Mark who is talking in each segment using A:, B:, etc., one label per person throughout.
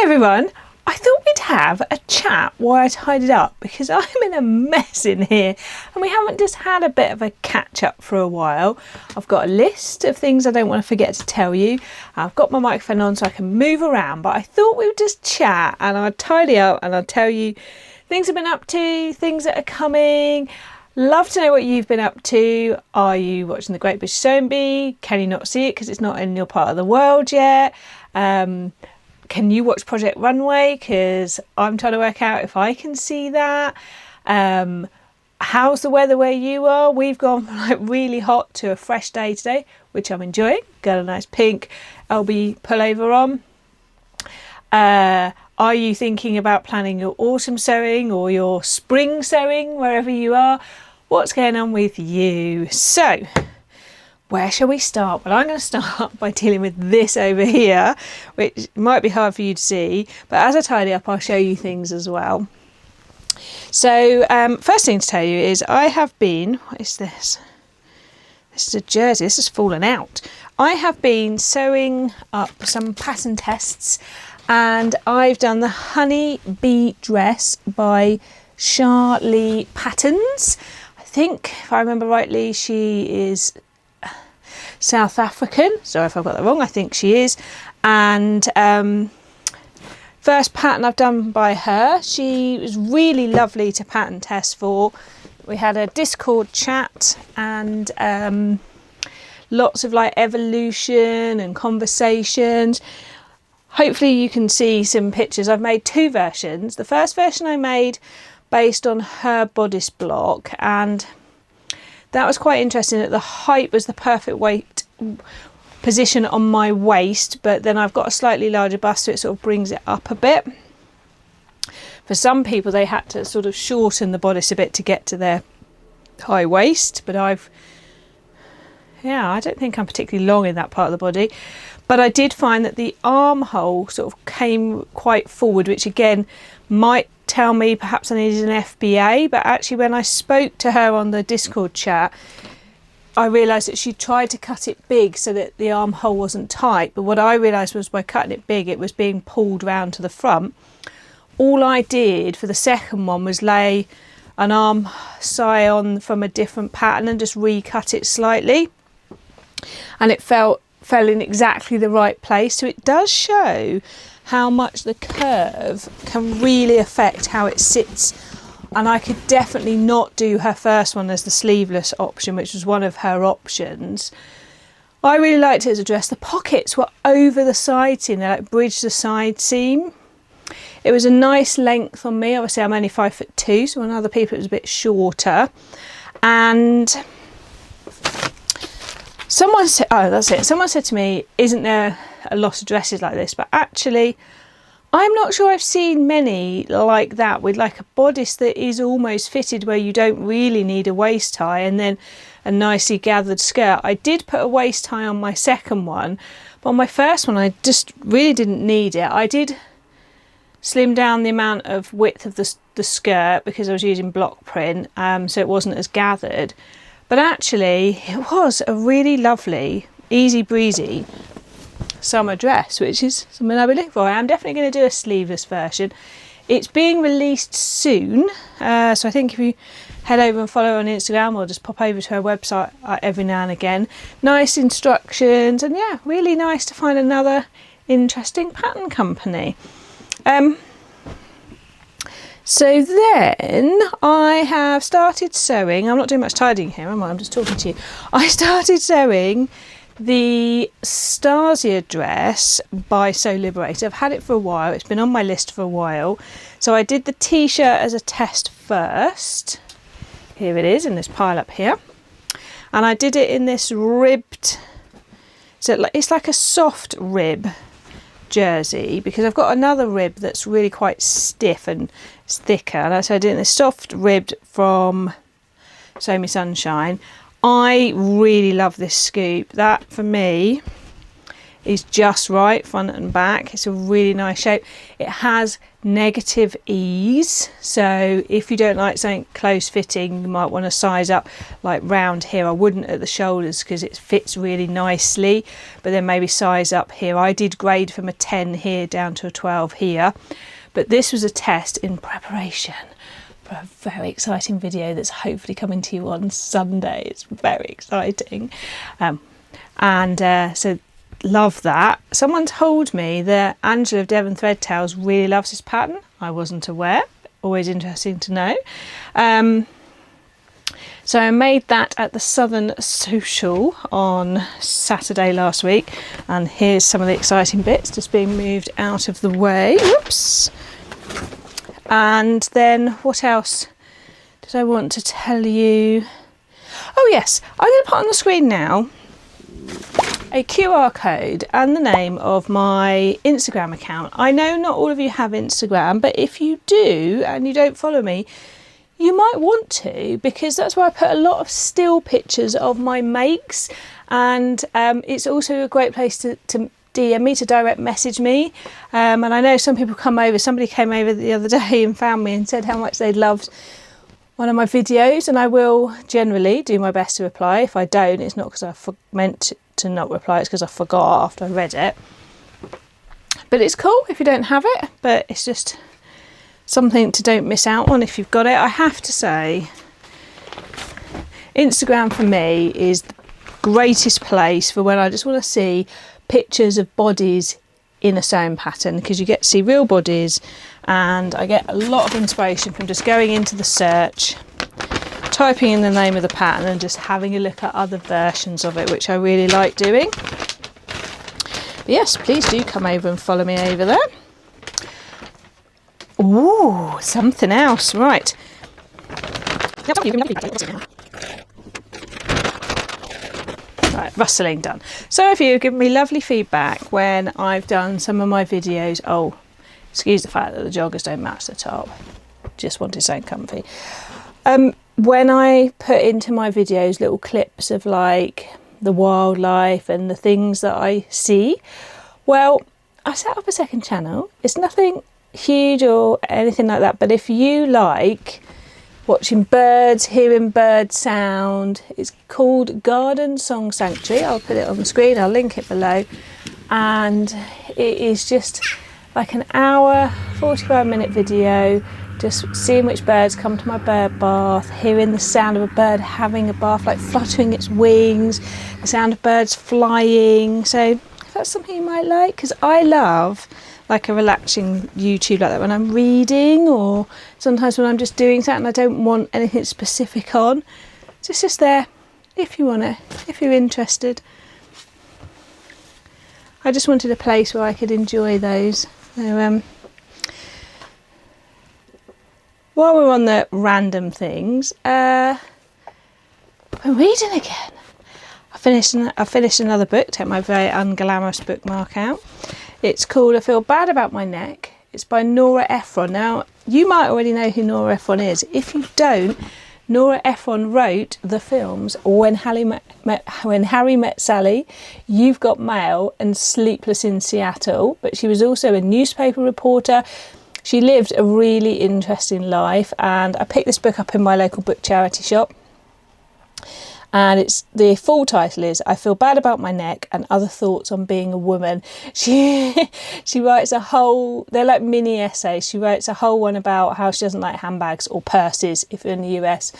A: everyone, I thought we'd have a chat while I tidied up because I'm in a mess in here and we haven't just had a bit of a catch up for a while. I've got a list of things I don't want to forget to tell you. I've got my microphone on so I can move around, but I thought we would just chat and I'd tidy up and I'd tell you things I've been up to, things that are coming. Love to know what you've been up to. Are you watching the Great British Sewing Bee? Can you not see it because it's not in your part of the world yet? Can you watch Project Runway? Because I'm trying to work out if I can see that. How's the weather where you are? We've gone from like really hot to a fresh day today, which I'm enjoying. Got a nice pink LB pullover on. Are you thinking about planning your autumn sewing or your spring sewing, wherever you are? What's going on with you? So, where shall we start? Well, I'm going to start by dealing with this over here, which might be hard for you to see, but as I tidy up, I'll show you things as well. So, first thing to tell you is I have been, what is this? This is a jersey, this has fallen out. I have been sewing up some pattern tests and I've done the Honey Bee dress by Charlie Patterns. I think, if I remember rightly, she is South African. Sorry if I've got that wrong, I think she is. And first pattern I've done by her. She was really lovely to pattern test for. We had a Discord chat and lots of like evolution and conversations. Hopefully you can see some pictures. I've made two versions. The first version I made based on her bodice block, and that was quite interesting that the height was the perfect weight position on my waist, but then I've got a slightly larger bust so it sort of brings it up a bit. For some people they had to sort of shorten the bodice a bit to get to their high waist, but I don't think I'm particularly long in that part of the body. But I did find that the armhole sort of came quite forward, which again might tell me perhaps I needed an FBA, but actually when I spoke to her on the Discord chat, I realised that she tried to cut it big so that the armhole wasn't tight, but what I realised was by cutting it big it was being pulled round to the front. All I did for the second one was lay an arm side on from a different pattern and just recut it slightly, and it fell in exactly the right place. So it does show how much the curve can really affect how it sits. And I could definitely not do her first one as the sleeveless option, which was one of her options. I really liked it as a dress. The pockets were over the side seam, they like bridged the side seam. It was a nice length on me. Obviously I'm only 5'2", so on other people it was a bit shorter. And someone said, someone said to me, isn't there a lot of dresses like this? But actually, I'm not sure I've seen many like that, with like a bodice that is almost fitted where you don't really need a waist tie and then a nicely gathered skirt. I did put a waist tie on my second one, but on my first one I just really didn't need it. I did slim down the amount of width of the skirt because I was using block print, so it wasn't as gathered. But actually it was a really lovely, easy breezy summer dress, which is something I'll be looking for. I am definitely going to do a sleeveless version. It's being released soon, so I think if you head over and follow her on Instagram or just pop over to her website every now and again. Nice instructions, and yeah, really nice to find another interesting pattern company. So then I have started sewing. I'm not doing much tidying here, am I? I'm just talking to you. I started sewing the Staria dress by Sew Liberator. I've had it for a while. It's been on my list for a while. So I did the t-shirt as a test first. Here it is in this pile up here. And I did it in this ribbed, so it's like a soft rib jersey, because I've got another rib that's really quite stiff and it's thicker, and so I did it in this soft ribbed from Sew Me Sunshine. I really love this scoop. That for me is just right, front and back. It's a really nice shape. It has negative ease, so if you don't like something close fitting, you might want to size up like round here. I wouldn't at the shoulders because it fits really nicely, but then maybe size up here. I did grade from a 10 here down to a 12 here, but this was a test in preparation for a very exciting video that's hopefully coming to you on Sunday. It's very exciting. So love that. Someone told me that Angela of Devon Thread Tales really loves this pattern. I wasn't aware. Always interesting to know. So I made that at the Southern Social on Saturday last week, and here's some of the exciting bits just being moved out of the way. Whoops. And then what else did I want to tell you? Oh yes, I'm going to put on the screen now a QR code and the name of my Instagram account. I know not all of you have Instagram, but if you do and you don't follow me, you might want to, because that's where I put a lot of still pictures of my makes, and it's also a great place to DM me, to direct message me. And I know some people come over. Somebody came over the other day and found me and said how much they loved one of my videos, and I will generally do my best to reply. If I don't, it's not because I meant to not reply, it's because I forgot after I read it. But it's cool if you don't have it, but it's just something to don't miss out on if you've got it. I have to say, Instagram for me is the greatest place for when I just want to see pictures of bodies in a sewing pattern, because you get to see real bodies, and I get a lot of inspiration from just going into the search, typing in the name of the pattern and just having a look at other versions of it, which I really like doing. But yes, please do come over and follow me over there. Ooh, something else, right. Right, rustling done. So if you've given me lovely feedback when I've done some of my videos. Oh, excuse the fact that the joggers don't match the top. Just wanted something comfy. When I put into my videos little clips of like the wildlife and the things that I see, well, I set up a second channel. It's nothing huge or anything like that, but if you like watching birds, hearing bird sound, it's called Garden Song Sanctuary. I'll put it on the screen, I'll link it below, and it is just like an hour 45-minute video, just seeing which birds come to my bird bath, hearing the sound of a bird having a bath, like fluttering its wings, the sound of birds flying. So if that's something you might like, because I love like a relaxing YouTube like that when I'm reading, or sometimes when I'm just doing something I don't want anything specific on. It's just there if you want it, if you're interested. I just wanted a place where I could enjoy those. So, while we're on the random things, I'm reading again. I finished another book, take my very unglamorous bookmark out. It's called I Feel Bad About My Neck. It's by Nora Ephron. Now, you might already know who Nora Ephron is. If you don't, Nora Ephron wrote the films When Harry Met Sally, You've Got Mail, and Sleepless in Seattle. But she was also a newspaper reporter. She lived a really interesting life, and I picked this book up in my local book charity shop. And it's, the full title is I Feel Bad About My Neck and Other Thoughts on Being a Woman. She writes a whole, they're like mini essays. She writes a whole one about how she doesn't like handbags or purses if you're in the US.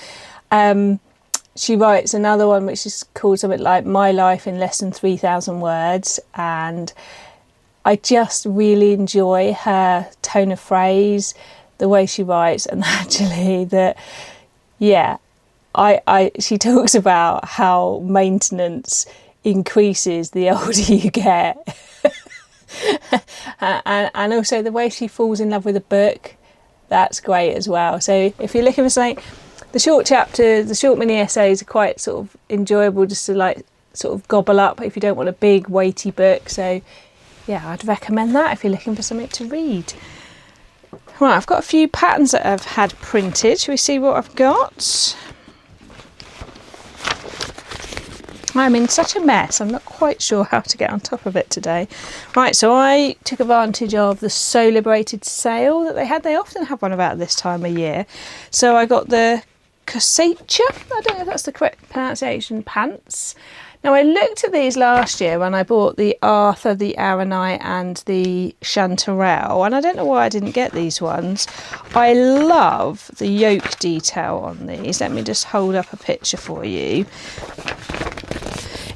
A: She writes another one which is called something like My Life in Less Than 3,000 Words. And I just really enjoy her tone of phrase, the way she writes, and actually that, yeah, she talks about how maintenance increases the older you get. and also the way she falls in love with a book, that's great as well. So if you're looking for something, the short chapters, the short mini essays are quite sort of enjoyable just to like sort of gobble up if you don't want a big weighty book. So yeah, I'd recommend that if you're looking for something to read. Right, I've got a few patterns that I've had printed. Shall we see what I've got? I'm in such a mess, I'm not quite sure how to get on top of it today. Right, so I took advantage of the So Liberated sale that they had. They often have one about this time of year. So I got the Cosecha, I don't know if that's the correct pronunciation, pants. Now I looked at these last year when I bought the Arthur, the Aranite and the Chanterelle, and I don't know why I didn't get these ones. I love the yoke detail on these. Let me just hold up a picture for you.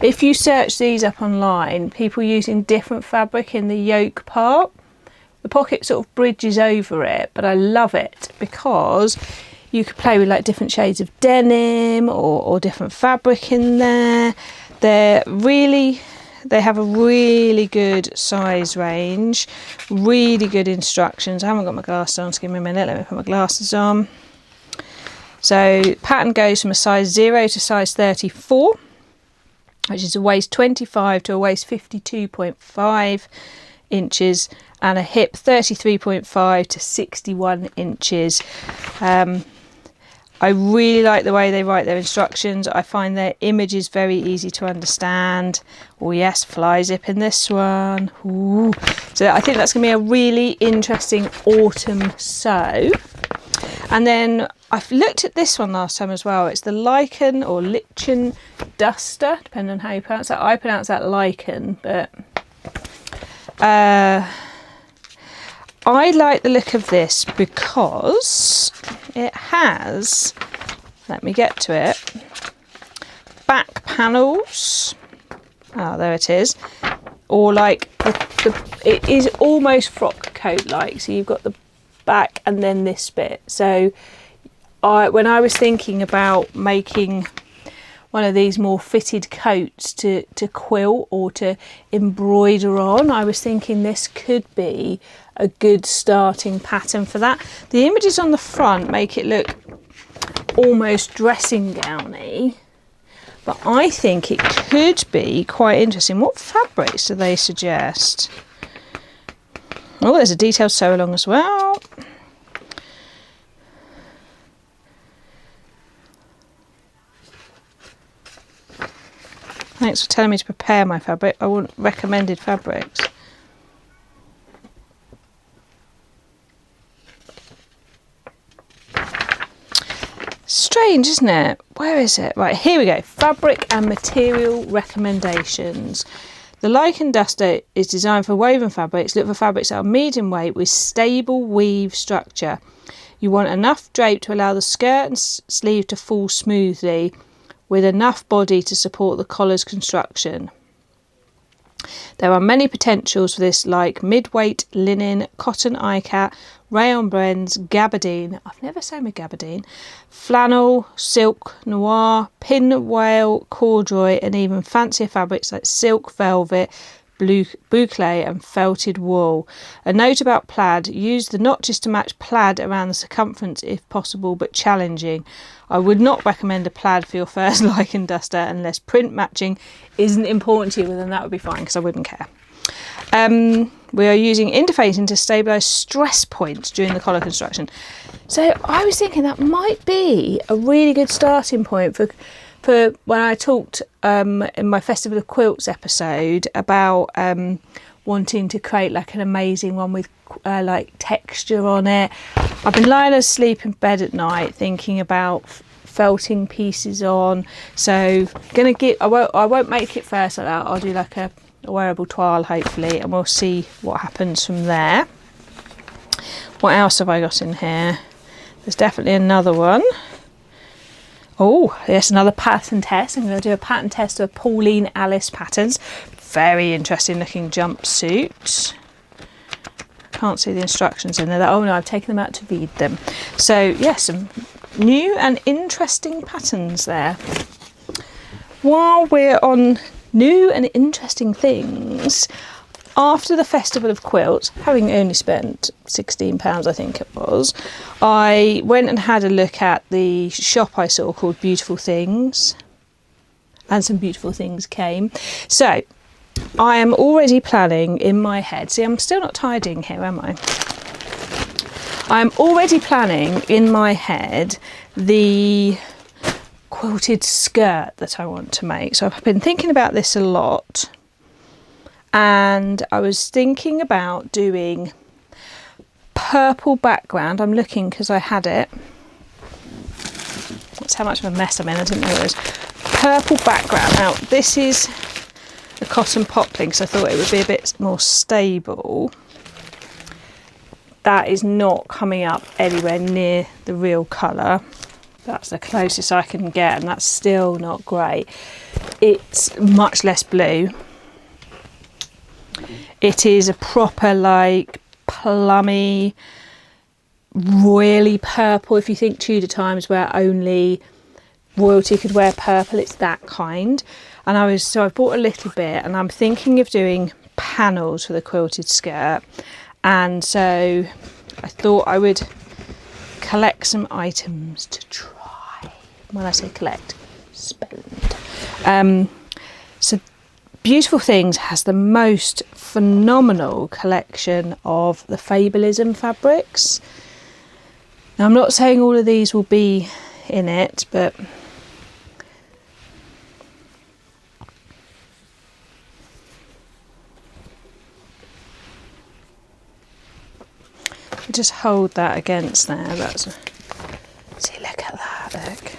A: If you search these up online, people using different fabric in the yoke part, the pocket sort of bridges over it, but I love it because you could play with like different shades of denim or different fabric in there. They have a really good size range, really good instructions. I haven't got my glasses on, so give me a minute, let me put my glasses on. So pattern goes from a size 0 to size 34, which is a waist 25 to a waist 52.5 inches and a hip 33.5 to 61 inches. I really like the way they write their instructions. I find their images very easy to understand. Oh yes, fly zip in this one. Ooh. So I think that's going to be a really interesting autumn sew. And then I've looked at this one last time as well. It's the Lichen or Lichen Duster, depending on how you pronounce that. I pronounce that Lichen, but I like the look of this because it has, let me get to it, back panels. Oh, there it is. Or like, it is almost frock coat like. So you've got the back and then this bit. So when I was thinking about making one of these more fitted coats to quilt or to embroider on, I was thinking this could be a good starting pattern for that. The images on the front make it look almost dressing gowny, but I think it could be quite interesting. What fabrics do they suggest? Oh, there's a detailed sew along as well. Thanks for telling me to prepare my fabric. I want recommended fabrics. Strange, isn't it? Where is it? Right, here we go. Fabric and material recommendations. The Lichen Duster is designed for woven fabrics. Look for fabrics that are medium weight with stable weave structure. You want enough drape to allow the skirt and sleeve to fall smoothly, with enough body to support the collar's construction. There are many potentials for this, like mid-weight linen, cotton ikat, rayon blends, gabardine, I've never sewn with gabardine, flannel, silk, noir, pin wale, corduroy, and even fancier fabrics like silk, velvet, boucle and felted wool. A note about plaid: use the notches to match plaid around the circumference if possible, but challenging. I would not recommend a plaid for your first Lichen Duster unless print matching isn't important to you, then that would be fine because I wouldn't care. We are using interfacing to stabilise stress points during the collar construction. So I was thinking that might be a really good starting point for when I talked in my Festival of Quilts episode about wanting to create like an amazing one with like texture on it. I've been lying asleep in bed at night thinking about felting pieces on. So I won't make it first like that. I'll do like a wearable toile hopefully, and we'll see what happens from there. What else have I got in here? There's definitely another one. Oh, yes, another pattern test. I'm going to do a pattern test of Pauline Alice patterns. Very interesting looking jumpsuit. Can't see the instructions in there. Oh no, I've taken them out to read them. So yes, some new and interesting patterns there. While we're on new and interesting things, after the Festival of Quilts, having only spent £16 I think it was, I went and had a look at the shop I saw called Beautiful Things, and some beautiful things came. So I am already planning in my head, see I'm still not tidying here, am I? I'm already planning in my head the quilted skirt that I want to make. So I've been thinking about this a lot, and I was thinking about doing purple background. I'm looking because I had it. That's how much of a mess I'm in. I didn't know it was purple background. Now this is a cotton poplin, so I thought it would be a bit more stable. That is not coming up anywhere near the real colour. That's the closest I can get, and that's still not great. It's much less blue. It is a proper like plummy, royally purple. If you think Tudor times where only royalty could wear purple, it's that kind. And I bought a little bit, and I'm thinking of doing panels for the quilted skirt. And so I thought I would collect some items to try. When I say collect, spend. So Beautiful Things has the most phenomenal collection of the Fabelism fabrics. Now, I'm not saying all of these will be in it, but just hold that against there. See, look at that, look.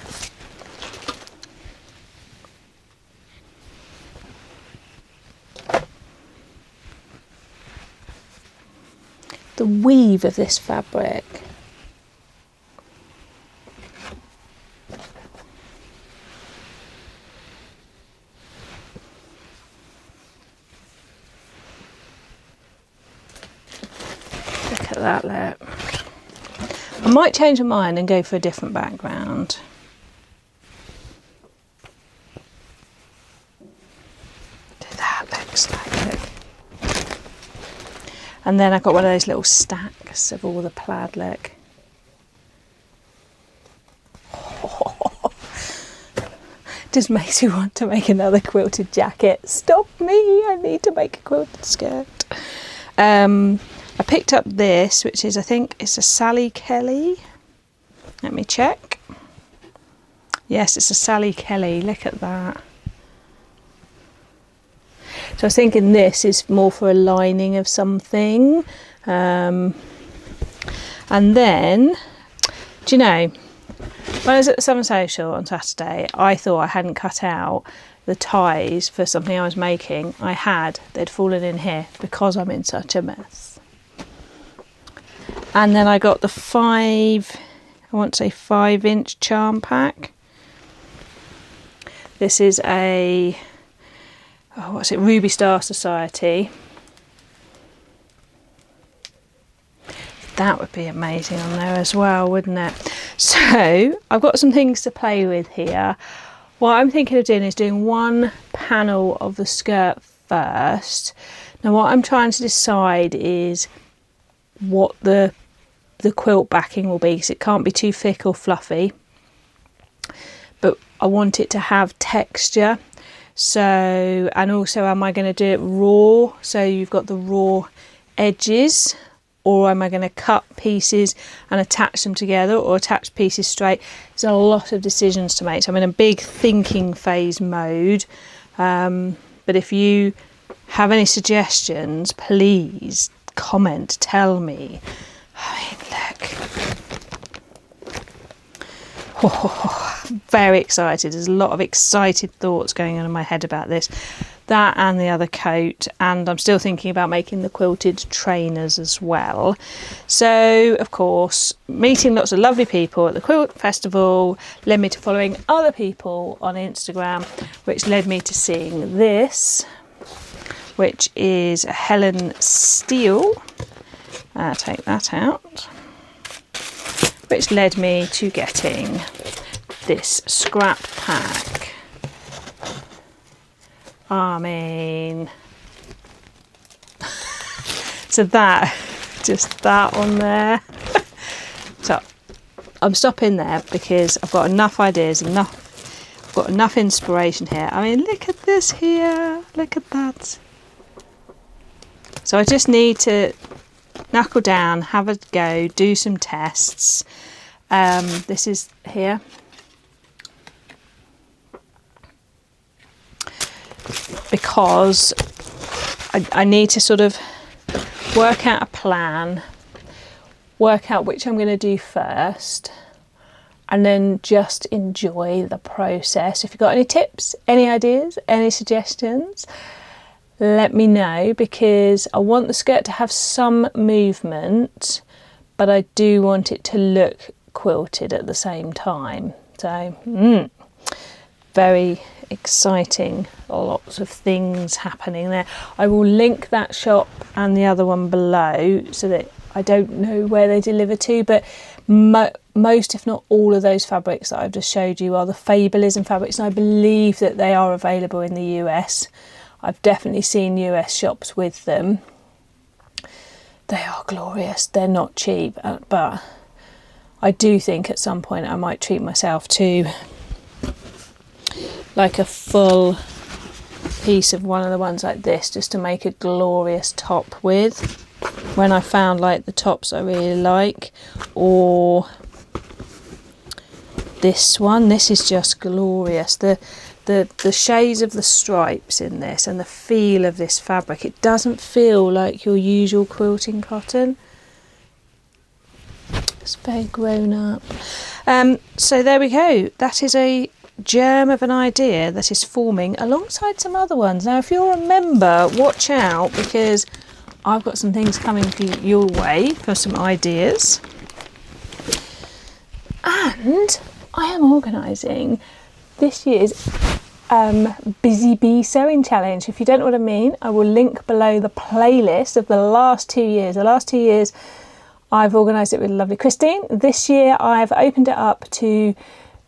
A: The weave of this fabric. Look at that, look. I might change my mind and go for a different background. That looks like it. And then I've got one of those little stacks of all the plaid, look. Just makes me want to make another quilted jacket. Stop me, I need to make a quilted skirt. I picked up this, which is, I think it's a Sally Kelly. Let me check. Yes, it's a Sally Kelly, look at that. So I was thinking this is more for a lining of something. And then, do you know, when I was at the Summer Social on Saturday, I thought I hadn't cut out the ties for something I was making. I had, they'd fallen in here because I'm in such a mess. And then I got the 5-inch charm pack. This is a, what's it, Ruby Star Society. That would be amazing on there as well, wouldn't it? So I've got some things to play with here. What I'm thinking of doing is doing one panel of the skirt first. Now what I'm trying to decide is what the quilt backing will be, because it can't be too thick or fluffy, but I want it to have texture. So, and also, am I going to do it raw, so you've got the raw edges, or am I going to cut pieces and attach them together, or attach pieces straight? There's a lot of decisions to make, so I'm in a big thinking phase mode. But if you have any suggestions, please comment, tell me. I mean, look. Oh, very excited. There's a lot of excited thoughts going on in my head about this. That and the other coat, and I'm still thinking about making the quilted trainers as well. So, of course, meeting lots of lovely people at the Quilt Festival led me to following other people on Instagram, which led me to seeing this, which is a Helen Steele. Take that out. Which led me to getting this scrap pack. I mean, so that, just that on there. So I'm stopping there because I've got enough ideas, I've got enough inspiration here. I mean, look at this here, look at that. So I just need to knuckle down, have a go, do some tests. This is here. because I need to sort of work out a plan, work out which I'm going to do first, and then just enjoy the process. If you've got any tips, any ideas, any suggestions, let me know, because I want the skirt to have some movement, but I do want it to look quilted at the same time. So very exciting, lots of things happening there. I will link that shop and the other one below, so that I don't know where they deliver to, but most, if not all, of those fabrics that I've just showed you are the Fabelism fabrics, and I believe that they are available in the US. I've definitely seen US shops with them. They are glorious. They're not cheap, but I do think at some point I might treat myself to like a full piece of one of the ones like this, just to make a glorious top with, when I found like the tops I really like. Or this one, this is just glorious. The shades of the stripes in this and the feel of this fabric, it doesn't feel like your usual quilting cotton. It's very grown up. So there we go. That is a germ of an idea that is forming alongside some other ones. Now, if you'll remember, watch out, because I've got some things coming your way for some ideas. And I am organising this year's Busy Bee Sewing Challenge. If you don't know what I mean, I will link below the playlist of the last 2 years. The last 2 years I've organised it with lovely Christine. This year I've opened it up to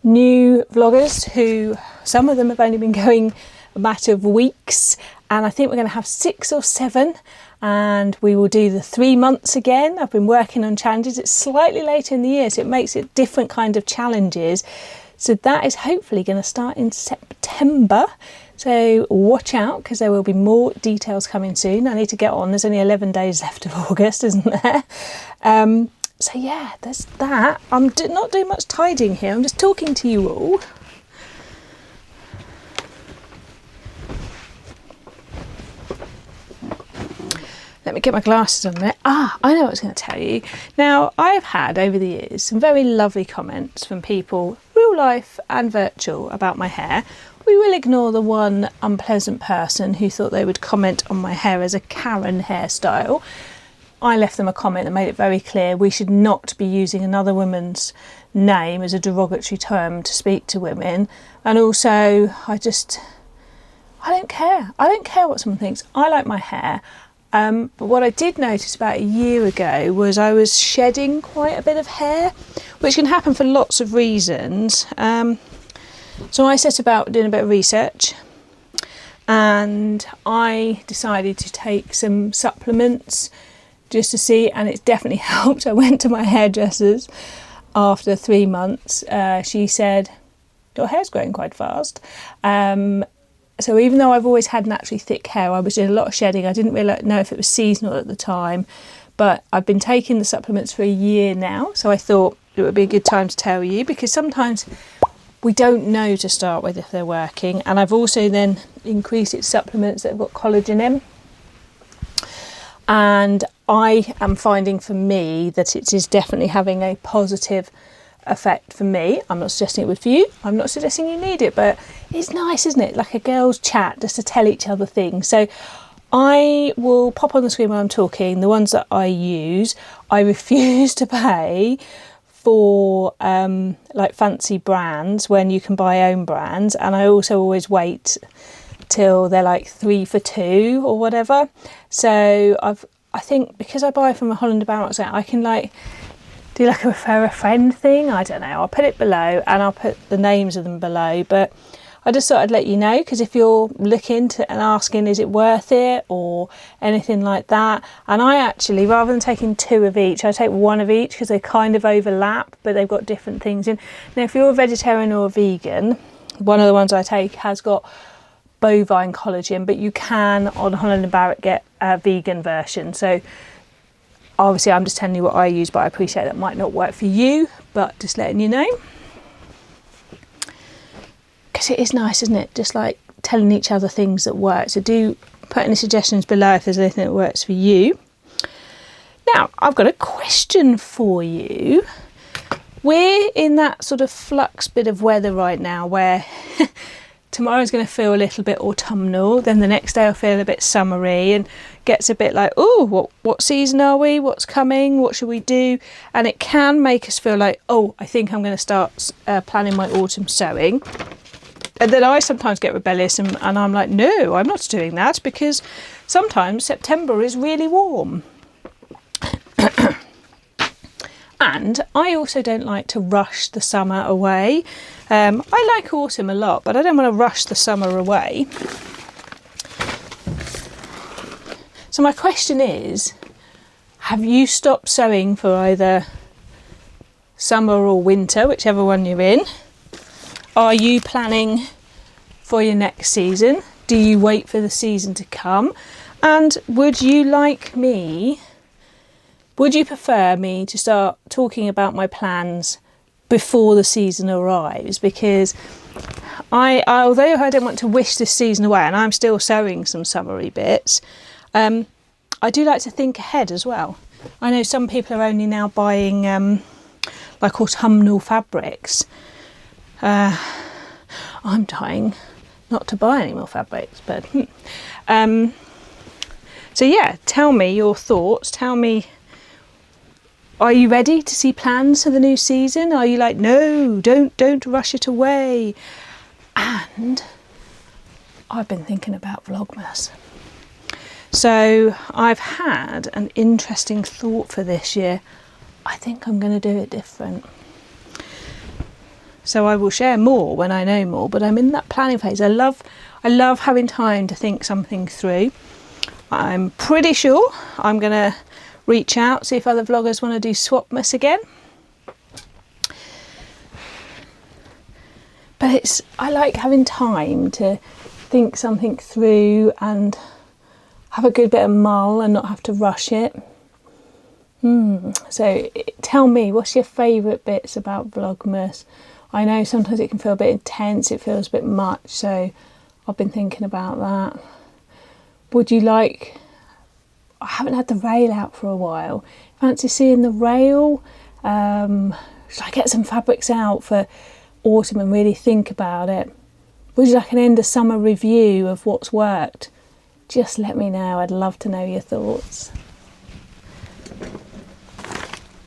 A: new vloggers who, some of them have only been going a matter of weeks, and I think we're going to have 6 or 7, and we will do the 3 months again. I've been working on challenges. It's slightly later in the year, so it makes it different kind of challenges. So that is hopefully going to start in September. So watch out, because there will be more details coming soon. I need to get on. There's only 11 days left of August, isn't there? So yeah, there's that. I'm not doing much tidying here. I'm just talking to you all. Let me get my glasses on there. I know what I was going to tell you. Now, I've had over the years some very lovely comments from people, real life and virtual, about my hair. We will ignore the one unpleasant person who thought they would comment on my hair as a Karen hairstyle. I left them a comment that made it very clear we should not be using another woman's name as a derogatory term to speak to women. And also, I don't care. I don't care what someone thinks. I like my hair. But what I did notice about a year ago was I was shedding quite a bit of hair, which can happen for lots of reasons. So I set about doing a bit of research, and I decided to take some supplements just to see, and it's definitely helped. I went to my hairdresser's after 3 months. She said, your hair's growing quite fast. So even though I've always had naturally thick hair, I was doing a lot of shedding. I didn't really know if it was seasonal at the time, but I've been taking the supplements for a year now. So I thought it would be a good time to tell you, because sometimes we don't know to start with if they're working. And I've also then increased its supplements that have got collagen in. And I am finding for me that it is definitely having a positive effect for me. I'm not suggesting it would for you. I'm not suggesting you need it, but it's nice, isn't it? Like a girl's chat, just to tell each other things. So I will pop on the screen while I'm talking the ones that I use. I refuse to pay for like fancy brands when you can buy own brands, and I also always wait till they're like 3 for 2 or whatever. So I think because I buy from a Holland & Barrett, I can like do like a refer a friend thing. I don't know. I'll put it below, and I'll put the names of them below. But I just thought I'd let you know, because if you're looking to and asking, is it worth it or anything like that? And I actually, rather than taking 2 of each, I take 1 of each, because they kind of overlap, but they've got different things in. Now, if you're a vegetarian or a vegan, one of the ones I take has got bovine collagen, but you can on Holland & Barrett get a vegan version. So obviously I'm just telling you what I use, but I appreciate that might not work for you, but just letting you know. Because it is nice, isn't it? Just like telling each other things that work. So do put any suggestions below if there's anything that works for you. Now, I've got a question for you. We're in that sort of flux bit of weather right now where tomorrow's going to feel a little bit autumnal, then the next day I'll feel a bit summery and gets a bit like, oh, what season are we? What's coming? What should we do? And it can make us feel like, oh, I think I'm going to start planning my autumn sowing. And then I sometimes get rebellious and I'm like, no, I'm not doing that, because sometimes September is really warm. And I also don't like to rush the summer away. I like autumn a lot, but I don't want to rush the summer away. So my question is, have you stopped sowing for either summer or winter, whichever one you're in? Are you planning for your next season? Do you wait for the season to come? And would you prefer me to start talking about my plans before the season arrives? Because although I don't want to wish this season away, and I'm still sowing some summery bits, I do like to think ahead as well. I know some people are only now buying like autumnal fabrics. I'm dying not to buy any more fabrics, but so yeah, tell me your thoughts. Tell me, are you ready to see plans for the new season? Are you like, no, don't rush it away? And I've been thinking about Vlogmas. So I've had an interesting thought for this year. I think I'm going to do it different. So I will share more when I know more, but I'm in that planning phase. I love having time to think something through. I'm pretty sure I'm going to reach out, see if other vloggers want to do Swapmas again. But I like having time to think something through and have a good bit of mull and not have to rush it. So tell me, what's your favourite bits about Vlogmas? I know sometimes it can feel a bit intense, it feels a bit much, so I've been thinking about that. Would you like... I haven't had the rail out for a while. Fancy seeing the rail? Should I get some fabrics out for autumn and really think about it? Would you like an end of summer review of what's worked? Just let me know. I'd love to know your thoughts.